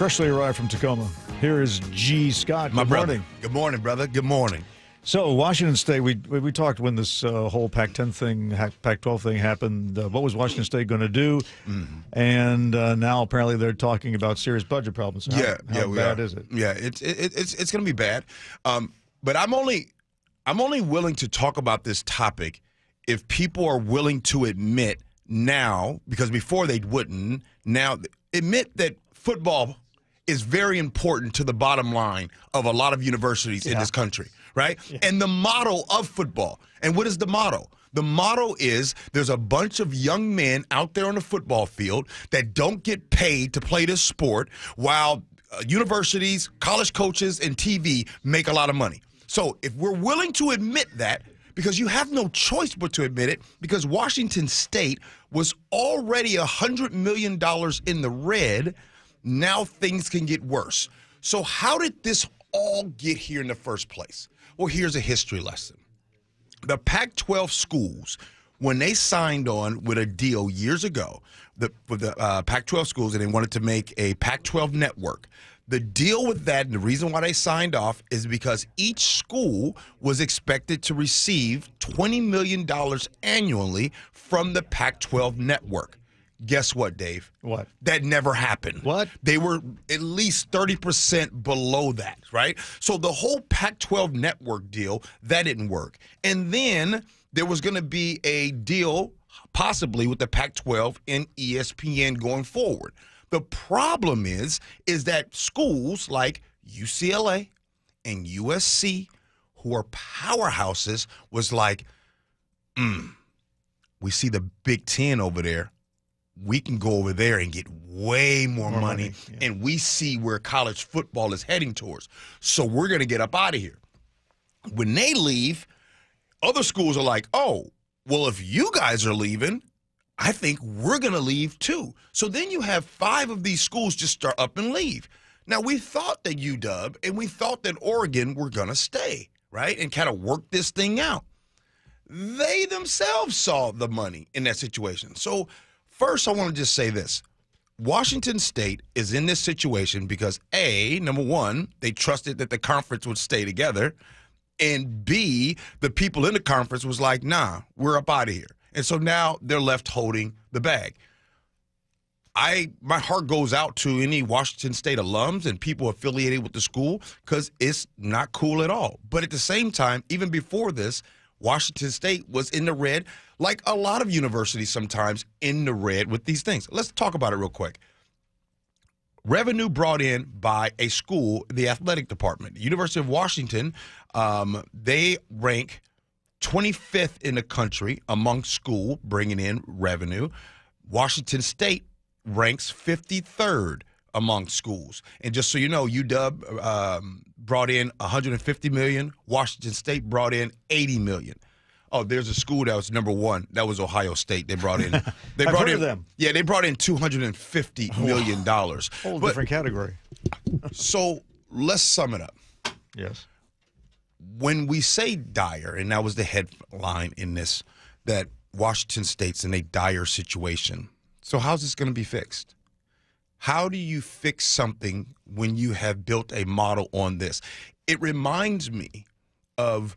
Freshly arrived from Tacoma. Here is G. Scott. My Good brother. morning. Good morning, brother. Good morning. So, Washington State, we talked when this whole Pac-10 thing, Pac-12 thing happened. What was Washington State going to do? Mm-hmm. And now apparently they're talking about serious budget problems. How bad is it? Yeah, it's going to be bad. But I'm only willing to talk about this topic if people are willing to admit now, because before they wouldn't, now admit that football is very important to the bottom line of a lot of universities in this country, right? Yeah. And the motto of football. And what is the motto? The motto is there's a bunch of young men out there on the football field that don't get paid to play this sport while universities, college coaches, and TV make a lot of money. So if we're willing to admit that, because you have no choice but to admit it, because Washington State was already $100 million in the red, now things can get worse. So how did this all get here in the first place? Well, here's a history lesson. The Pac-12 schools, when they signed on with a deal years ago with the Pac-12 schools, and they wanted to make a Pac-12 network, the deal with that, and the reason why they signed off, is because each school was expected to receive $20 million annually from the Pac-12 network. Guess what, Dave? What? That never happened. What? They were at least 30% below that, right? So the whole Pac-12 network deal, that didn't work. And then there was going to be a deal possibly with the Pac-12 and ESPN going forward. The problem is that schools like UCLA and USC, who are powerhouses, was like, we see the Big Ten over there. We can go over there and get way more money. Yeah. And we see where college football is heading towards. So we're going to get up out of here. When they leave, other schools are like, oh, well, if you guys are leaving, I think we're going to leave too. So then you have 5 of these schools just start up and leave. Now, we thought that UW and we thought that Oregon were going to stay, right, and kind of work this thing out. They themselves saw the money in that situation. So first, I want to just say this. Washington State is in this situation because, A, number one, they trusted that the conference would stay together, and B, the people in the conference was like, nah, we're up out of here. And so now they're left holding the bag. My heart goes out to any Washington State alums and people affiliated with the school because it's not cool at all. But at the same time, even before this, Washington State was in the red, like a lot of universities sometimes in the red with these things. Let's talk about it real quick. Revenue brought in by a school, the athletic department. The University of Washington, they rank 25th in the country among school bringing in revenue. Washington State ranks 53rd among schools. And just so you know, UW brought in $150 million. Washington State brought in $80 million. Oh, there's a school that was number 1. That was Ohio State. They brought in. They brought in them. Yeah, they brought in $250 million. Whole different category. So let's sum it up. Yes. When we say dire, and that was the headline in this, that Washington State's in a dire situation. So how's this going to be fixed? How do you fix something when you have built a model on this? It reminds me of,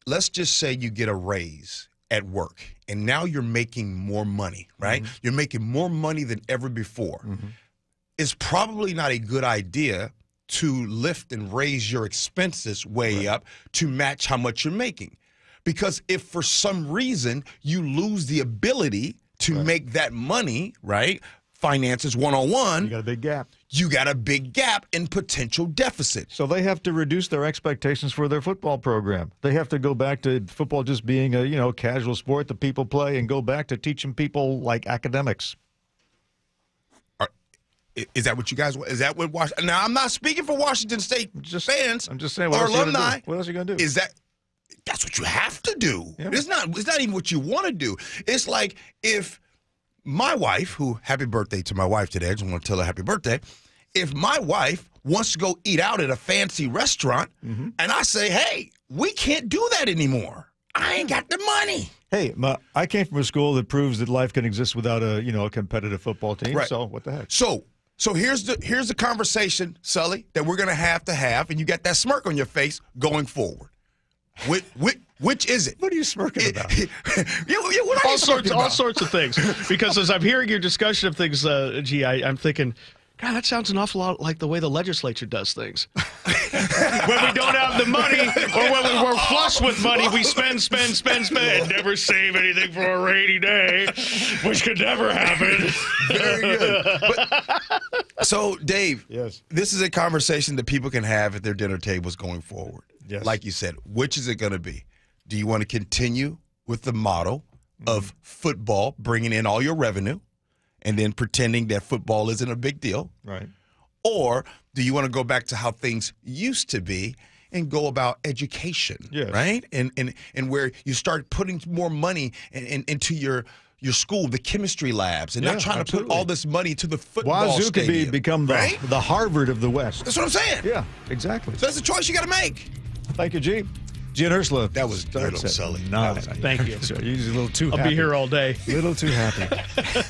let's just say you get a raise at work, and now you're making more money, right? Mm-hmm. You're making more money than ever before. Mm-hmm. It's probably not a good idea to lift and raise your expenses way up to match how much you're making. Because if for some reason you lose the ability to make that money, right, finances 101, you got a big gap. You got a big gap in potential deficit. So they have to reduce their expectations for their football program. They have to go back to football just being a casual sport that people play, and go back to teaching people like academics. Is that what you guys want? Is that what Washington? Now, I'm not speaking for Washington State fans. I'm just saying, or alumni. What else are you going to do? That's what you have to do. Yeah. It's not even what you want to do. It's like if my wife, happy birthday to my wife today. I just want to tell her happy birthday. If my wife wants to go eat out at a fancy restaurant, and I say, hey, we can't do that anymore. I ain't got the money. Hey, I came from a school that proves that life can exist without a competitive football team. Right. So what the heck? So So here's the conversation, Sully, that we're going to have, and you got that smirk on your face going forward. Which is it? What are you smirking about? What are you smirking about? All sorts of things. Because as I'm hearing your discussion of things, I'm thinking, God, that sounds an awful lot like the way the legislature does things. When we don't have the money, or when we're flush with money, we spend, and never save anything for a rainy day, which could never happen. Very good. So, Dave, yes, this is a conversation that people can have at their dinner tables going forward. Yes. Like you said, which is it going to be? Do you want to continue with the model of football, bringing in all your revenue, and then pretending that football isn't a big deal? Right. Or do you want to go back to how things used to be and go about education? Yes. Right? And where you start putting more money into your school, the chemistry labs, and not trying to put all this money to the football Wazoo stadium. could become the Harvard of the West. That's what I'm saying. Yeah, exactly. So that's a choice you got to make. Thank you, G. G and Ursula. That was good, Sully. Nice. Thank you. You're usually a little too happy. I'll be here all day. A little too happy.